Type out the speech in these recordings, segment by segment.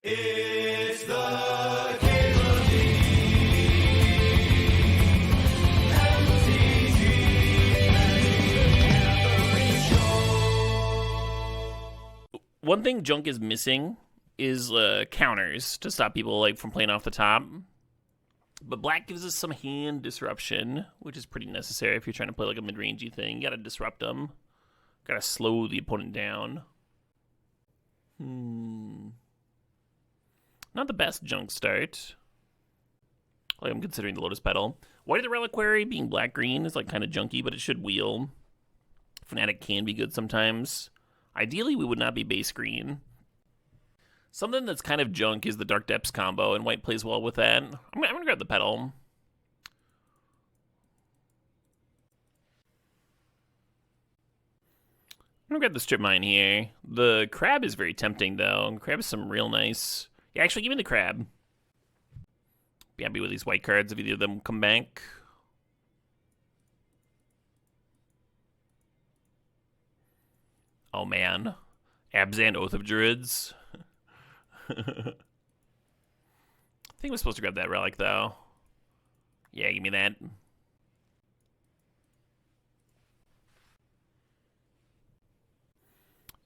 It's the Cable One thing Junk is missing is counters to stop people like from playing off the top. But Black gives us some hand disruption, which is pretty necessary if you're trying to play like a mid-rangey thing. You gotta disrupt them. Gotta slow the opponent down. Not the best Junk start. Like I'm considering the Lotus Petal. White of the Reliquary being black-green is like kind of junky, but it should wheel. Fnatic can be good sometimes. Ideally, we would not be base green. Something that's kind of junk is the Dark Depths combo, and white plays well with that. I'm gonna grab the Petal. I'm gonna grab the Strip Mine here. The Crab is very tempting, though. Crab is some real nice... Yeah, actually, give me the Crab. Be happy with these white cards if either of them come back. Oh, man. Abzan, Oath of Druids. I think we're supposed to grab that relic, though. Yeah, give me that.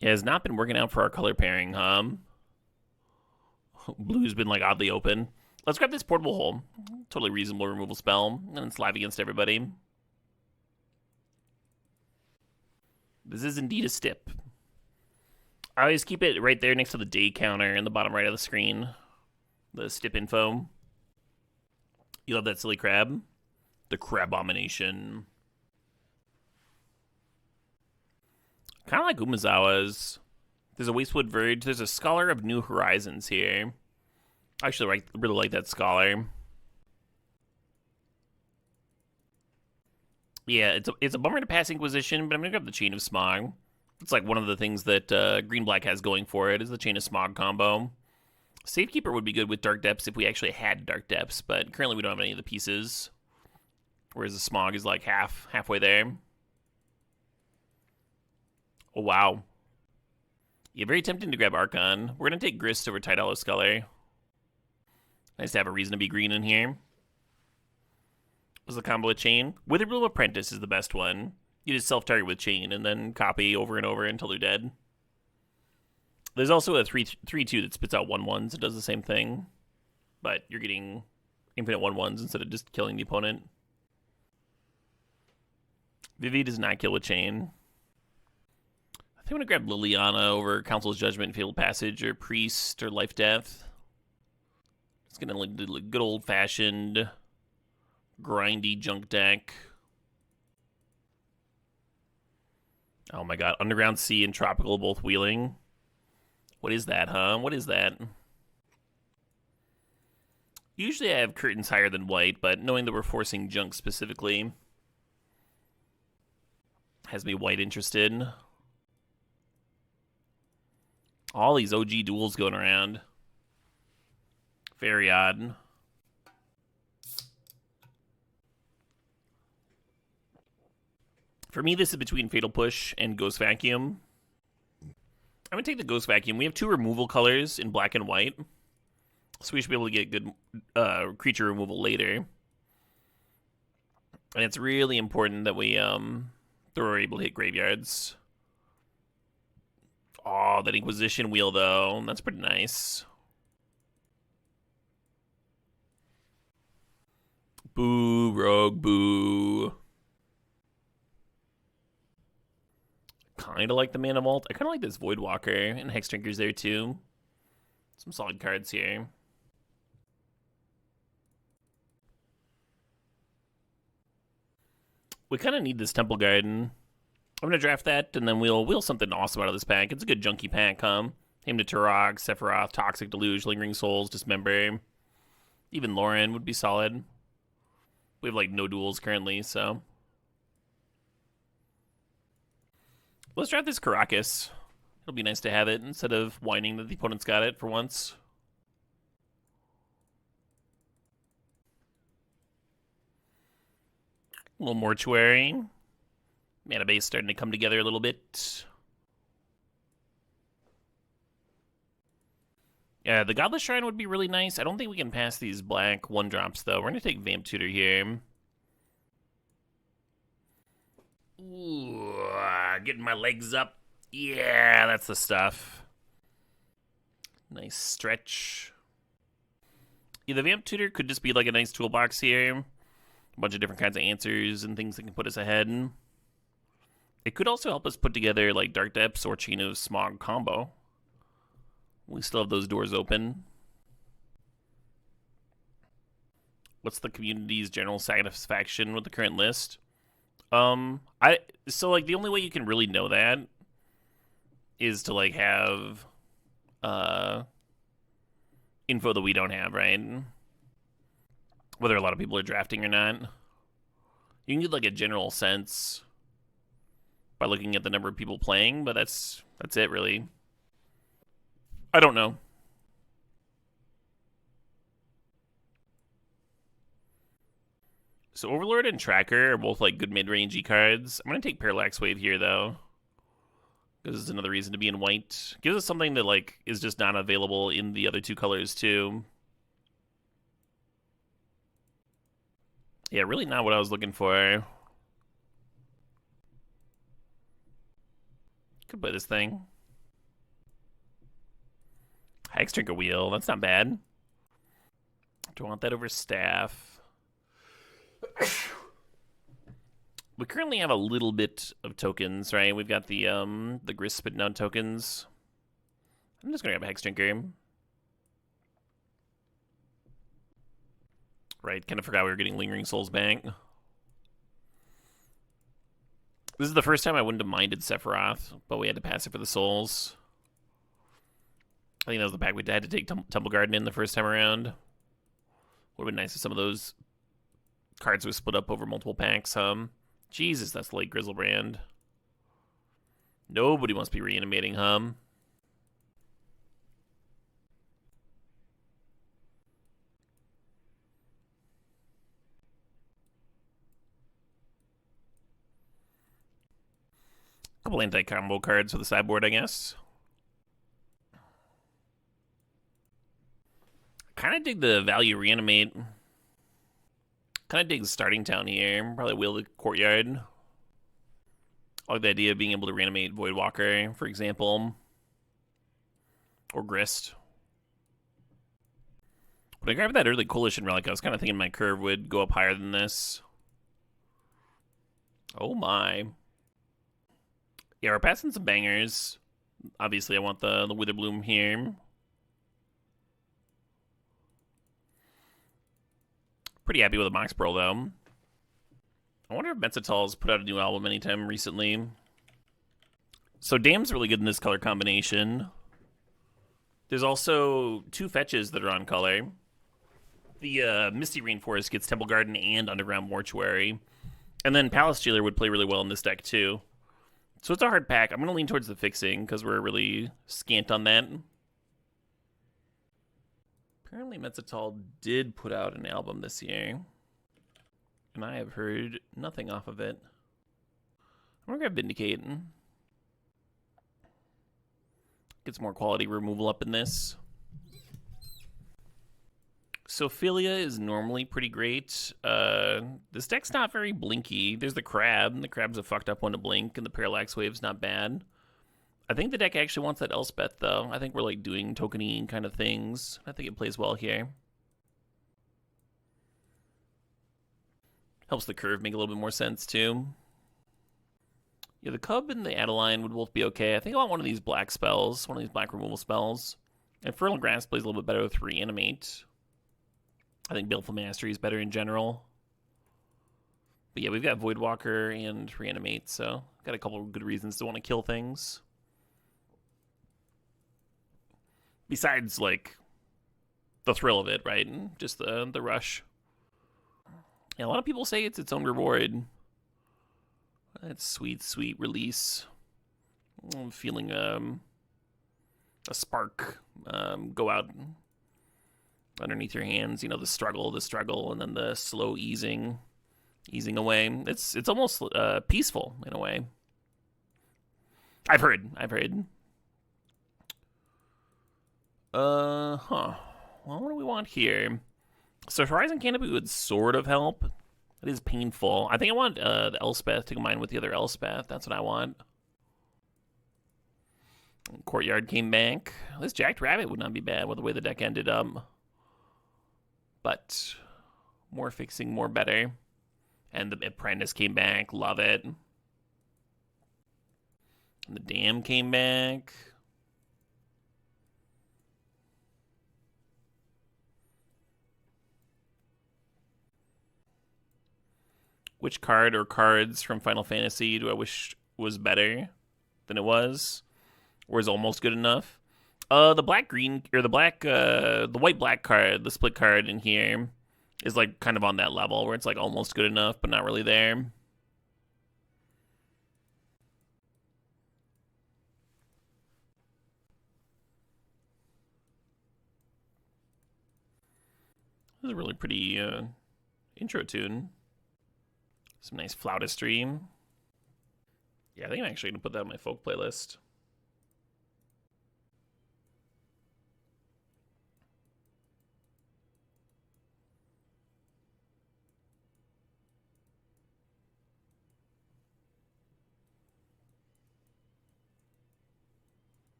Yeah, it's not been working out for our color pairing, huh? Blue's been, like, oddly open. Let's grab this Portable Hole. Totally reasonable removal spell. And it's live against everybody. This is indeed a stip. I always keep it right there next to the day counter in the bottom right of the screen. The stip info. You love that silly crab? The Crabomination. Kind of like Umezawa's. There's a Wastewood Verge. There's a Scholar of New Horizons here. I actually really like that Scholar. Yeah, it's a bummer to pass Inquisition, but I'm going to grab the Chain of Smog. It's like one of the things that Green-Black has going for it is the Chain of Smog combo. Safekeeper would be good with Dark Depths if we actually had Dark Depths, but currently we don't have any of the pieces. Whereas the Smog is like halfway there. Oh, wow. Yeah, very tempting to grab Archon. We're going to take Grist over Tidal of Scholar. Nice to have a reason to be green in here. Was the combo with Chain? Witherbloom Apprentice is the best one. You just self-target with Chain and then copy over and over until they're dead. There's also a 3/2 that spits out 1/1s and does the same thing. But you're getting infinite 1/1s instead of just killing the opponent. Vivi does not kill with Chain. I think I'm going to grab Liliana over Council's Judgment, Fabled Passage, or Priest, or Life Death. It's going to do a good old-fashioned... grindy junk deck. Oh my god, Underground Sea and Tropical both wheeling. What is that, huh? What is that? Usually I have curtains higher than white, but knowing that we're forcing junk specifically has me white interested. All these OG duels going around. Very odd. For me, this is between Fatal Push and Ghost Vacuum. I'm going to take the Ghost Vacuum. We have 2 removal colors in black and white. So we should be able to get good creature removal later. And it's really important that we are able to hit graveyards. Oh, that Inquisition wheel, though. That's pretty nice. Boo, Rogue, boo. Kind of like the Mana Vault. I kind of like this Voidwalker, and Hex Drinker's there too. Some solid cards here. We kind of need this Temple Garden. I'm going to draft that, and then we'll wheel something awesome out of this pack. It's a good junky pack, huh? Aim to Turok, Sephiroth, Toxic Deluge, Lingering Souls, Dismember. Even Lauren would be solid. We have, like, no duels currently, so... Let's draft this Caracas. It'll be nice to have it instead of whining that the opponent's got it for once. A little Mortuary. Mana base starting to come together a little bit. Yeah, the Godless Shrine would be really nice. I don't think we can pass these black 1-drops, though. We're going to take Vamp Tutor here. Ooh, getting my legs up. Yeah, that's the stuff. Nice stretch. Yeah, the Vamp Tutor could just be like a nice toolbox here. A bunch of different kinds of answers and things that can put us ahead. It could also help us put together like Dark Depths or Chain of Smog combo. We still have those doors open. What's the community's general satisfaction with the current list? So like the only way you can really know that is to like have info that we don't have, right? Whether a lot of people are drafting or not. You can get like a general sense by looking at the number of people playing, but that's it really. I don't know. So Overlord and Tracker are both like good mid-rangey cards. I'm gonna take Parallax Wave here though, because it's another reason to be in white. Gives us something that like is just not available in the other two colors too. Yeah, really not what I was looking for. Could play this thing. Hex Drinker Wheel, that's not bad. Do I want that over Staff? We currently have a little bit of tokens, right? We've got the Grist spitting out tokens. I'm just gonna grab a Hex Drinker. Right, kind of forgot we were getting Lingering Souls back. This is the first time I wouldn't have minded Sephiroth, but we had to pass it for the souls. I think that was the pack we had to take Temple Garden in the first time around. Would have been nice if some of those cards were split up over multiple packs. Jesus, that's late Grizzlebrand. Nobody wants to be reanimating Hum. Couple anti-combo cards for the sideboard, I guess. Kind of dig the value reanimate. Kind of dig the starting town here. Probably wheel the courtyard. I like the idea of being able to reanimate Voidwalker, for example. Or Grist. When I grabbed that early Coalition Relic, I was kind of thinking my curve would go up higher than this. Oh my. Yeah, we're passing some bangers. Obviously, I want the Witherbloom here. Pretty happy with the Mox Pearl, though. I wonder if Metzatal's put out a new album anytime recently. So Dam's really good in this color combination. There's also two fetches that are on color. The Misty Rainforest gets Temple Garden and Underground Mortuary. And then Palace Jailer would play really well in this deck, too. So it's a hard pack. I'm going to lean towards the fixing, because we're really scant on that. Apparently Metzatal did put out an album this year. And I have heard nothing off of it. I'm going to grab Vindicate. Get some more quality removal up in this. Sophilia is normally pretty great. This deck's not very blinky. There's the Crab, and the Crab's a fucked up one to blink, and the Parallax Wave's not bad. I think the deck actually wants that Elspeth, though. I think we're like doing tokeny kind of things. I think it plays well here. Helps the curve make a little bit more sense, too. Yeah, the Cub and the Adeline would both be okay. I think I want one of these black spells, one of these black removal spells. And Fertile Grass plays a little bit better with Reanimate. I think Baleful Mastery is better in general. But yeah, we've got Voidwalker and Reanimate, so got a couple of good reasons to want to kill things. Besides, like, the thrill of it, right? And just the rush. Yeah, a lot of people say it's its own reward. That's sweet, sweet release. I'm feeling a spark go out underneath your hands. You know, the struggle, and then the slow easing away. It's almost peaceful in a way. I've heard. Huh. Well, what do we want here? So Horizon Canopy would sort of help. It is painful. I think I want the Elspeth to combine with the other Elspeth. That's what I want. Courtyard came back. This Jacked Rabbit would not be bad with the way the deck ended up. But more fixing, more better. And the Apprentice came back. Love it. And the Dam came back. Which card or cards from Final Fantasy do I wish was better than it was? Or is almost good enough? The black green or the white black card, the split card in here is like kind of on that level where it's like almost good enough but not really there. This is a really pretty intro tune. Some nice flautistry. Yeah, I think I'm actually gonna put that on my folk playlist.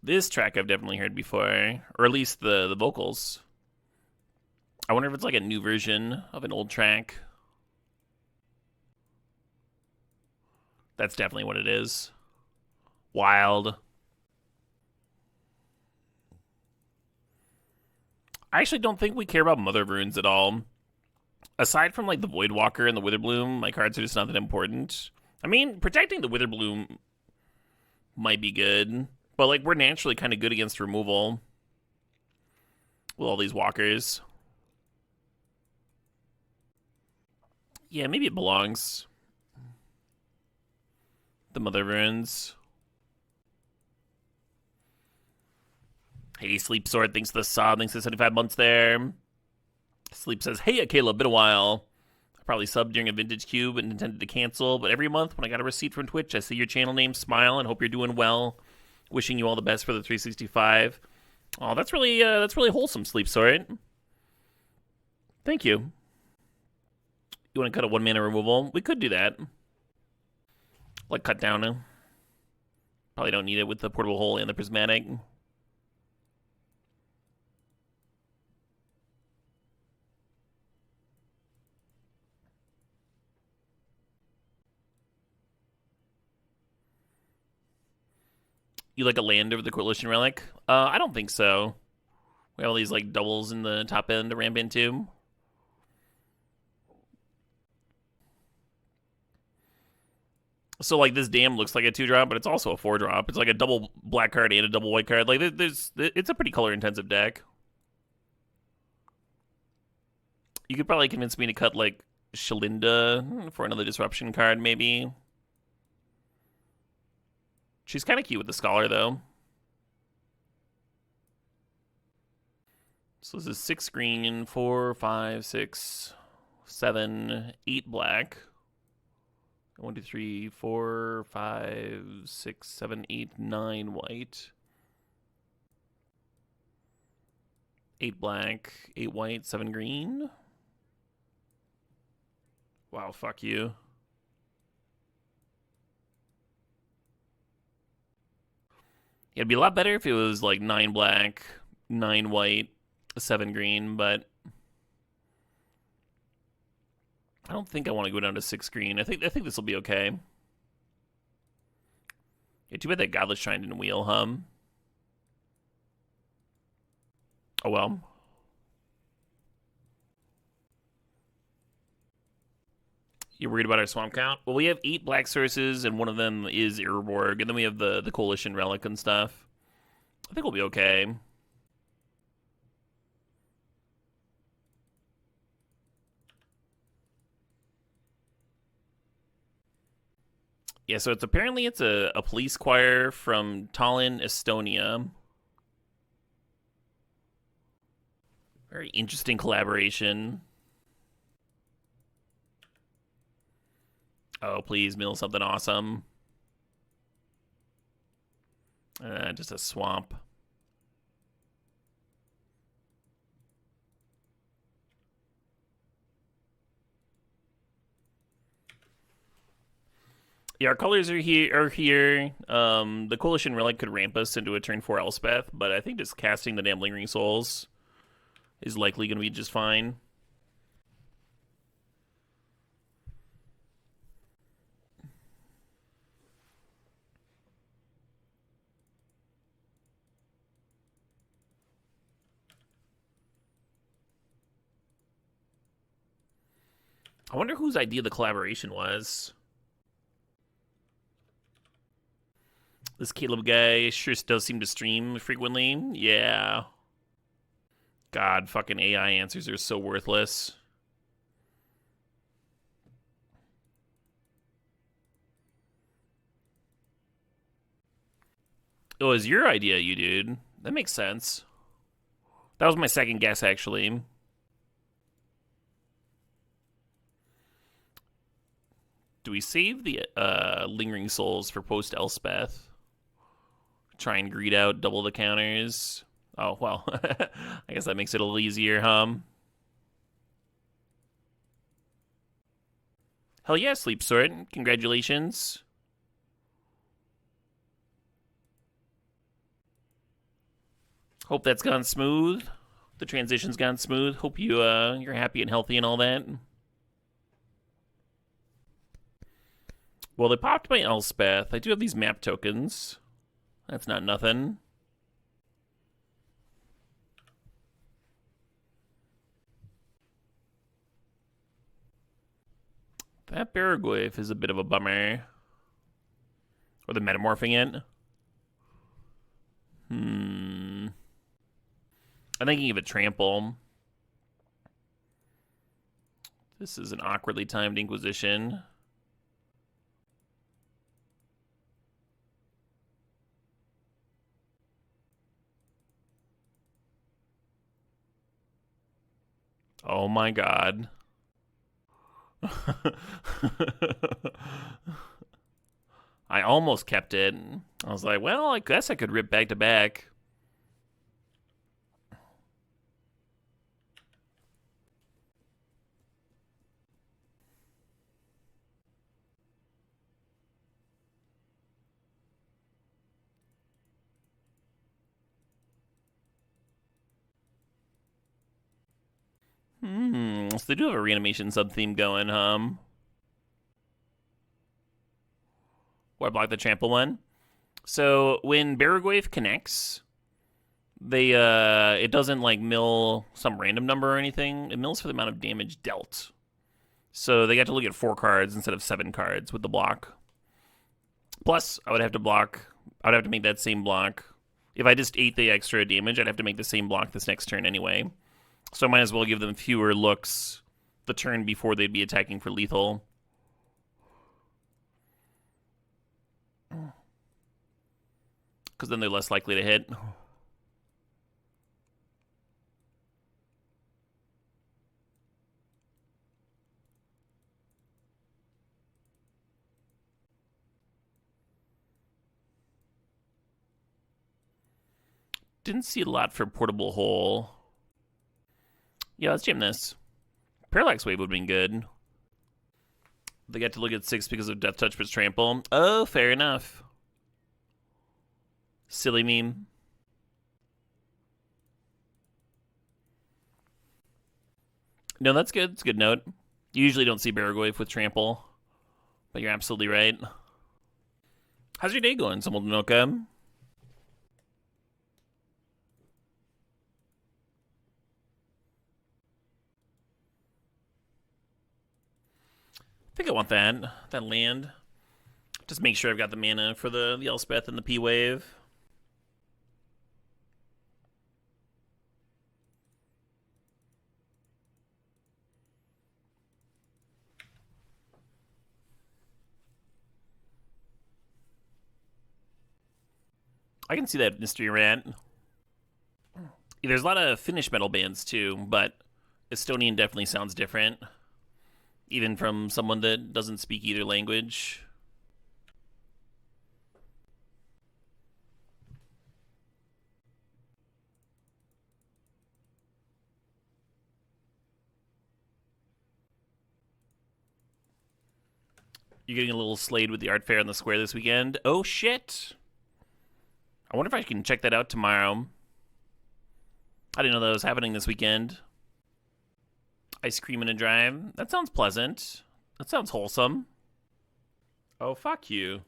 This track I've definitely heard before, or at least the vocals. I wonder if it's like a new version of an old track. That's definitely what it is. Wild. I actually don't think we care about Mother Runes at all. Aside from like the Voidwalker and the Witherbloom, my cards are just not that important. I mean, protecting the Witherbloom might be good, but like we're naturally kind of good against removal with all these walkers. Yeah, maybe it belongs. The Mother Runes. Hey, Sleep Sword, thanks for the sub, thanks for 75 months there. Sleep says, hey, Caleb, been a while. I probably subbed during a Vintage Cube and intended to cancel, but every month when I got a receipt from Twitch, I see your channel name, smile, and hope you're doing well. Wishing you all the best for the 365. Oh, that's really wholesome, Sleep Sword. Thank you. You want to cut a 1-mana removal? We could do that. Like cut down. Probably don't need it with the Portable Hole and the Prismatic. You like a land over the Coalition Relic? I don't think so. We have all these like doubles in the top end to ramp into. So like this Dam looks like a 2-drop, but it's also a 4-drop. It's like a double black card and a double white card. Like it's a pretty color intensive deck. You could probably convince me to cut like Shalinda for another disruption card, maybe. She's kind of cute with the Scholar, though. So this is 6 green, 4, 5, 6, 7, 8 black. 1, 2, 3, 4, 5, 6, 7, 8, 9 white. 8 black, 8 white, 7 green. Wow, fuck you. It'd be a lot better if it was like 9 black, 9 white, 7 green, but I don't think I want to go down to 6 green. I think this will be okay. Yeah, too bad that Godless Shrine didn't wheel, huh? Oh well. You're worried about our swamp count? Well, we have 8 black sources, and one of them is Irborg, and then we have the Coalition Relic and stuff. I think we'll be okay. Yeah, so apparently it's a police choir from Tallinn, Estonia. Very interesting collaboration. Oh, please, mill something awesome. Just a swamp. Yeah, our colors are here. The Coalition Relic could ramp us into a turn 4 Elspeth, but I think just casting the damn Lingering Souls is likely going to be just fine. I wonder whose idea the collaboration was. This Caleb guy sure does seem to stream frequently. Yeah. God, fucking AI answers are so worthless. It was your idea, you dude. That makes sense. That was my second guess, actually. Do we save the Lingering Souls for post Elspeth? Try and greed out, double the counters. Oh, well. I guess that makes it a little easier, huh? Hell yeah, Sleep Sword. Congratulations. Hope that's gone smooth. The transition's gone smooth. Hope you're happy and healthy and all that. Well, they popped my Elspeth. I do have these map tokens. That's not nothing. That Baraglyph is a bit of a bummer. Or the metamorphing it. I'm thinking of a trample. This is an awkwardly timed Inquisition. Oh my god. I almost kept it. I was like, well, I guess I could rip back to back. So they do have a reanimation sub-theme going, Or block the trample one. So when Baraglyph connects, it doesn't like mill some random number or anything. It mills for the amount of damage dealt. So they got to look at 4 cards instead of 7 cards with the block. Plus, I would have to make that same block. If I just ate the extra damage, I'd have to make the same block this next turn anyway. So I might as well give them fewer looks the turn before they'd be attacking for lethal. Because then they're less likely to hit. Didn't see a lot for Portable Hole. Yeah, let's jam this. Parallax Wave would have been good. They got to look at 6 because of Death Touch plus Trample. Oh, fair enough. Silly meme. No, that's good. It's a good note. You usually don't see Baraglyph with Trample, but you're absolutely right. How's your day going, Simultanoka? I think I want that land. Just make sure I've got the mana for the Elspeth and the P-Wave. I can see that Mystery Rant. There's a lot of Finnish metal bands too, but Estonian definitely sounds different. even from someone that doesn't speak either language. You're getting a little slayed with the art fair on the square this weekend. Oh, shit. I wonder if I can check that out tomorrow. I didn't know that was happening this weekend. Ice cream and a drive. That sounds pleasant. That sounds wholesome. Oh, fuck you.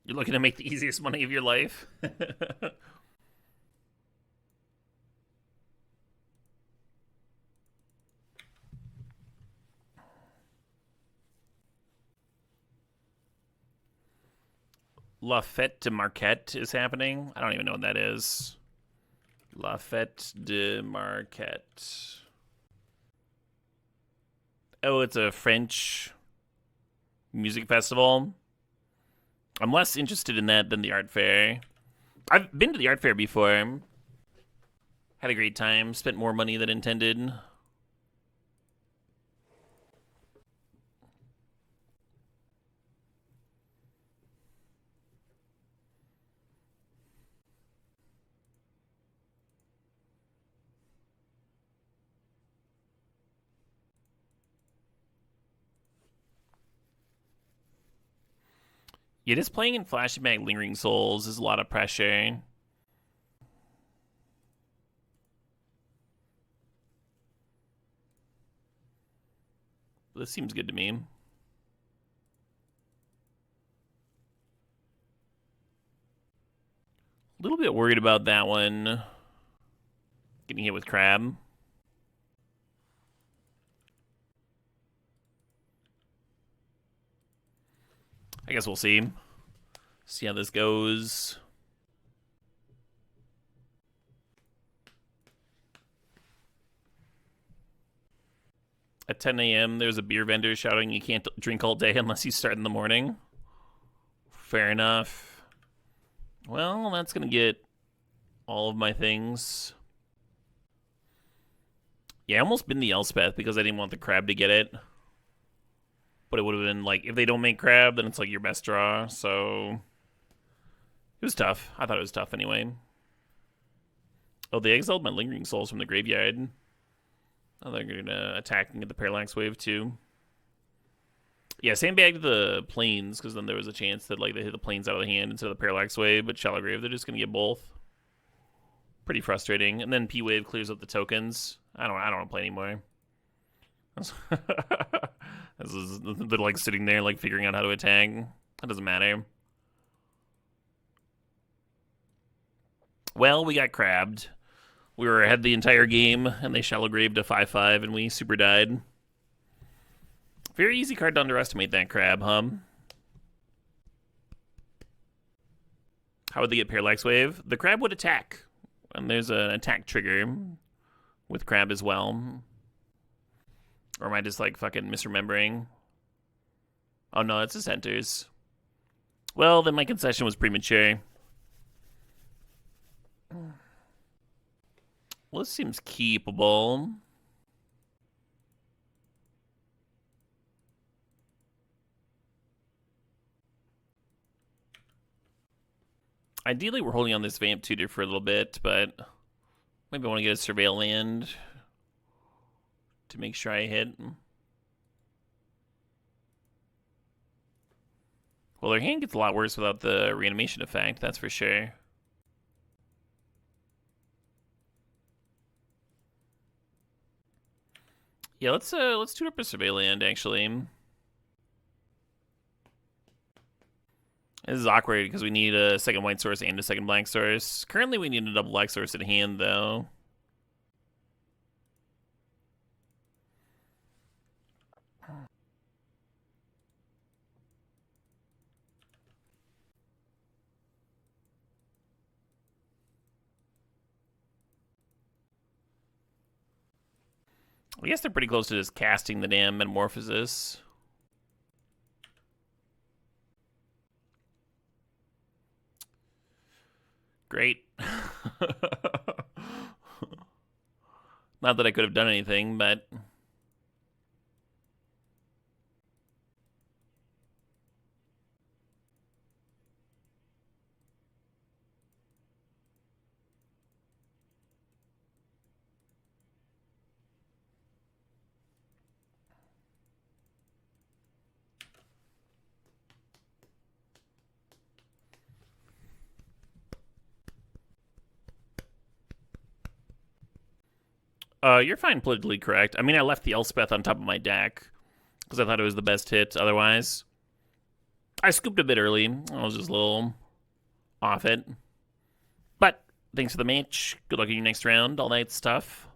You're looking to make the easiest money of your life. La Fête de Marquette is happening. I don't even know what that is. La Fête de Marquette. Oh, it's a French music festival. I'm less interested in that than the art fair. I've been to the art fair before. Had a great time. Spent more money than intended. Yeah, just playing in Flashback Lingering Souls is a lot of pressure. This seems good to me. A little bit worried about that one. Getting hit with crab. I guess we'll see. See how this goes. At 10 a.m., there's a beer vendor shouting you can't drink all day unless you start in the morning. Fair enough. Well, that's going to get all of my things. Yeah, I almost been the Elspeth because I didn't want the crab to get it. But it would have been like, if they don't make crab, then it's like your best draw. So it was tough. I thought it was tough anyway. Oh, they exiled my Lingering Souls from the graveyard. Oh, they're going to attacking at the Parallax Wave too. Yeah, sandbagged the planes because then there was a chance that like they hit the planes out of the hand instead of the Parallax Wave. But Shallow Grave, they're just going to get both. Pretty frustrating. And then P Wave clears up the tokens. I don't want to play anymore. They're like sitting there, like figuring out how to attack. That doesn't matter. Well, we got crabbed. We were ahead the entire game, and they shallow graved a 5/5, and we super died. Very easy card to underestimate that crab, huh? How would they get Parallax Wave? The crab would attack, and there's an attack trigger with crab as well. Or am I just like fucking misremembering? Oh no, it's the centers. Well, then my concession was premature. Well, this seems keepable. Ideally, we're holding on this Vamp Tutor for a little bit, but maybe I want to get a Surveil land to make sure I hit. Well, their hand gets a lot worse without the reanimation effect, that's for sure. Yeah, let's tune up a Surveil land, actually. This is awkward because we need a second white source and a second black source. Currently, we need a double black source in hand, though. I guess they're pretty close to just casting the damn Metamorphosis. Great. Not that I could have done anything, but... You're fine politically correct. I mean, I left the Elspeth on top of my deck because I thought it was the best hit otherwise. I scooped a bit early. I was just a little off it. But thanks for the match. Good luck in your next round. All that stuff.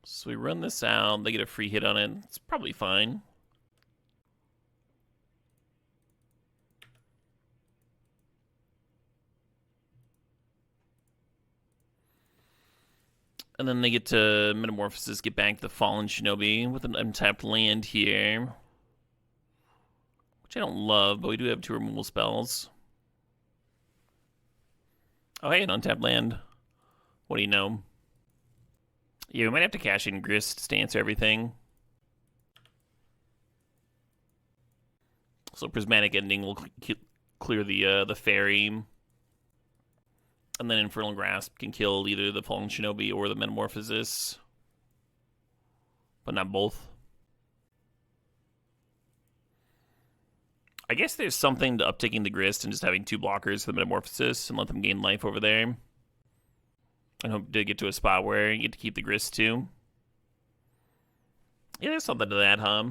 So we run this out. They get a free hit on it. It's probably fine. And then they get to Metamorphosis, get back the Fallen Shinobi with an untapped land here. Which I don't love, but we do have 2 removal spells. Oh, hey, an untapped land. What do you know? Yeah, we might have to cash in Grist to answer everything. So Prismatic Ending will clear the Fairy. And then Infernal Grasp can kill either the Fallen Shinobi or the Metamorphosis. But not both. I guess there's something to uptaking the Grist and just having 2 blockers for the Metamorphosis and let them gain life over there. I hope to get to a spot where you get to keep the Grist too. Yeah, there's something to that, huh?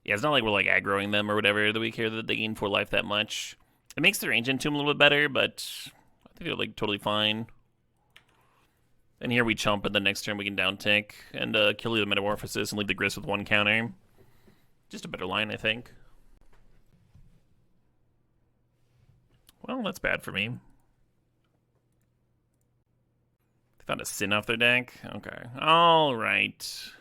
Yeah, it's not like we're like aggroing them or whatever that we care that they gain 4 life that much. It makes their Ancient Tomb a little bit better, but I think they're like totally fine. And here we chump, and the next turn we can down tick and kill the Metamorphosis and leave the Grist with 1 counter. Just a better line, I think. Well, that's bad for me. They found a Sin off their deck? Okay. All right.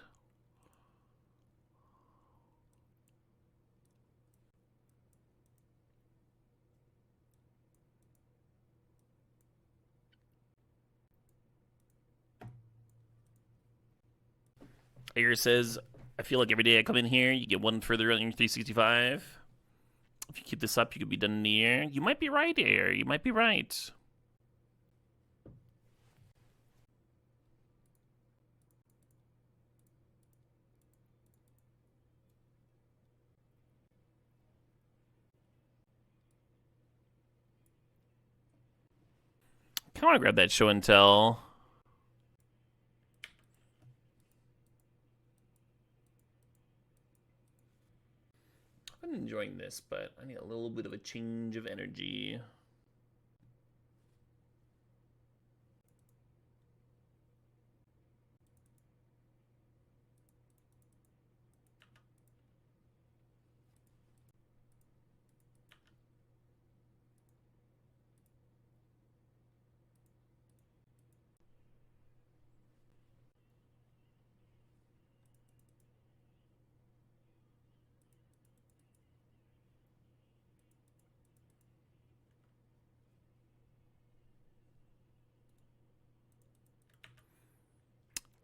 Ayer says, I feel like every day I come in here, you get 1 further on your 365. If you keep this up, you could be done in a year. You might be right, Ayer. You might be right. I kind of want to grab that show and tell. I'm enjoying this, but I need a little bit of a change of energy.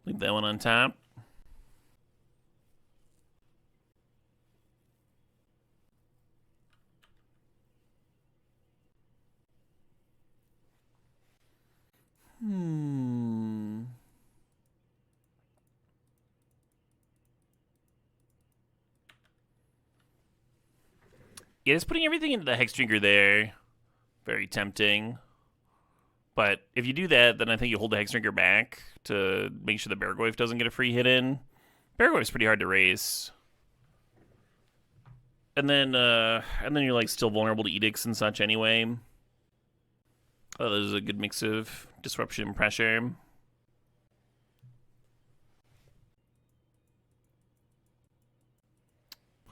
Leave that one on top. Yeah, just putting everything into the Hex Drinker there. Very tempting. But if you do that, then I think you hold the Hex Drinker back to make sure the Baragorf doesn't get a free hit in. Baragorf's pretty hard to race. And then you're like still vulnerable to edicts and such anyway. Oh, there's a good mix of disruption and pressure.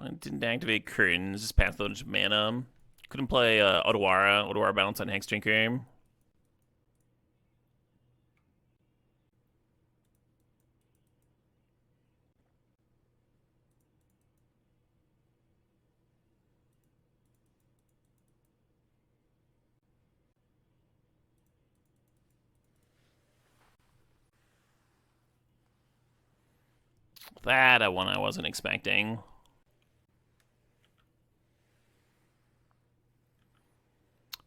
I didn't activate curtains, just pass those mana. Couldn't play Otawara balance on Hex Drinker. That one I wasn't expecting.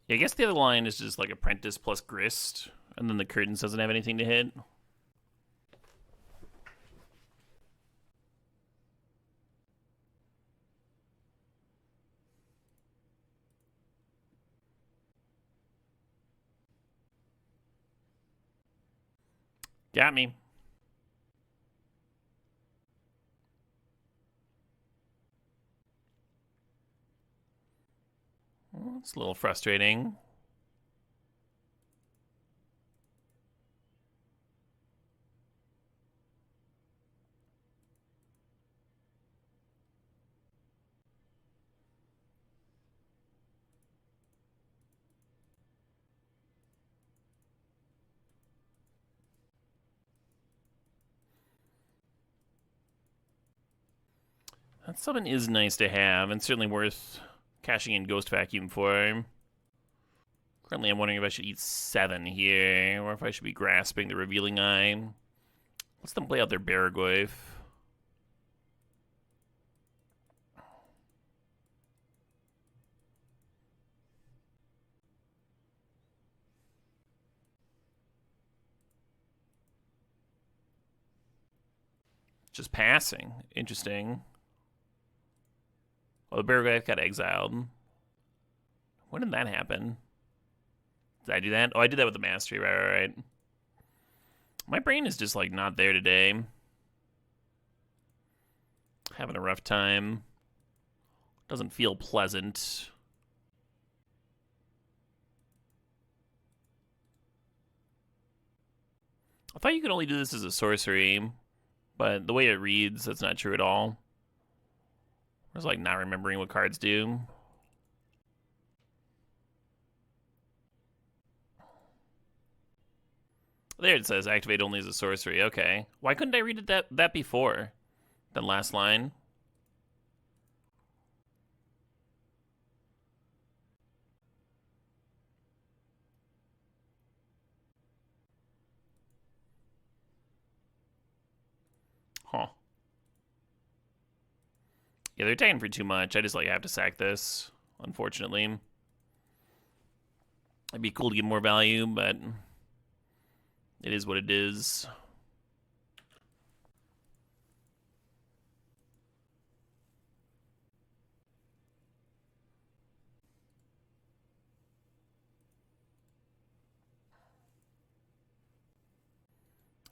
Yeah, I guess the other line is just like Apprentice plus Grist, and then the Curtains doesn't have anything to hit. Got me. Well, it's a little frustrating. That summon is nice to have, and certainly worth cashing in Ghost Vacuum for. Currently, I'm wondering if I should eat 7 here, or if I should be grasping the Revealing Eye. Let's them play out their Baraglyph. Just passing. Interesting. Oh, the Baraglyph got exiled. When did that happen? Did I do that? Oh, I did that with the Mastery. Right. My brain is just, like, not there today. Having a rough time. Doesn't feel pleasant. I thought you could only do this as a sorcery, but the way it reads, that's not true at all. I was, like, not remembering what cards do. There it says activate only as a sorcery. Okay. Why couldn't I read it that before? That last line. Huh. Yeah, they're attacking for too much. I just like have to sack this, unfortunately. It'd be cool to get more value, but it is what it is.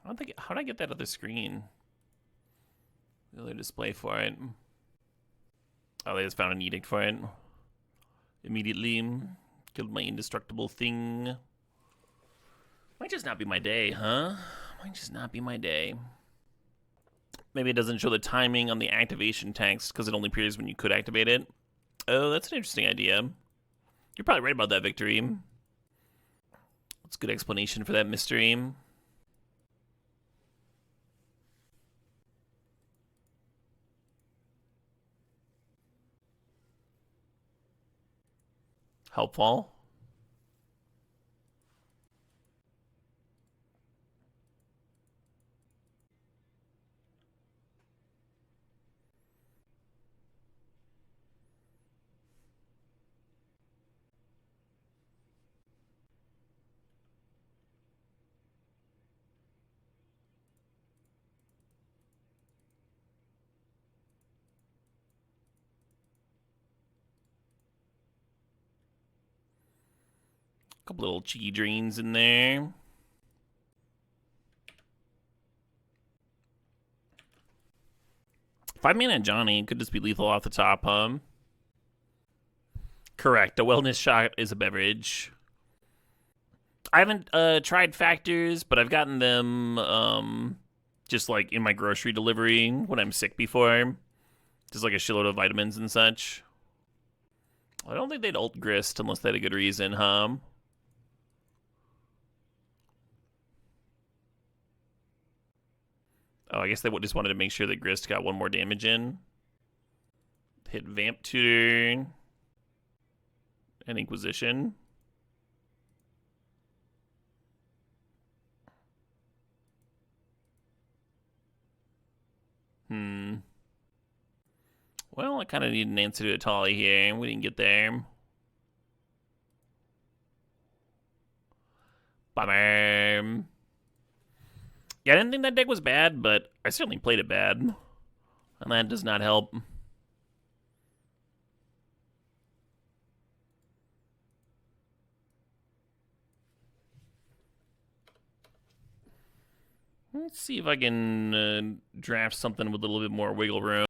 I don't think. How did I get that other screen? The other display for it. Oh, they just found an edict for it. Immediately killed my indestructible thing. Might just not be my day, huh? Might just not be my day. Maybe it doesn't show the timing on the activation text because it only appears when you could activate it. Oh, that's an interesting idea. You're probably right about that, Victory. That's a good explanation for that mystery. Helpful. Couple little cheeky drains in there. Five mana Johnny could just be lethal off the top, huh? Correct. A wellness shot is a beverage. I haven't tried Factors, but I've gotten them just like in my grocery delivery when I'm sick before. Just like a shitload of vitamins and such. I don't think they'd ult Grist unless they had a good reason, huh? Oh, I guess they just wanted to make sure that Grist got one more damage in. Hit Vamp Tutor and Inquisition. Well, I kind of need an answer to Atali here. We didn't get there. Bummer. Yeah, I didn't think that deck was bad, but I certainly played it bad. And that does not help. Let's see if I can draft something with a little bit more wiggle room.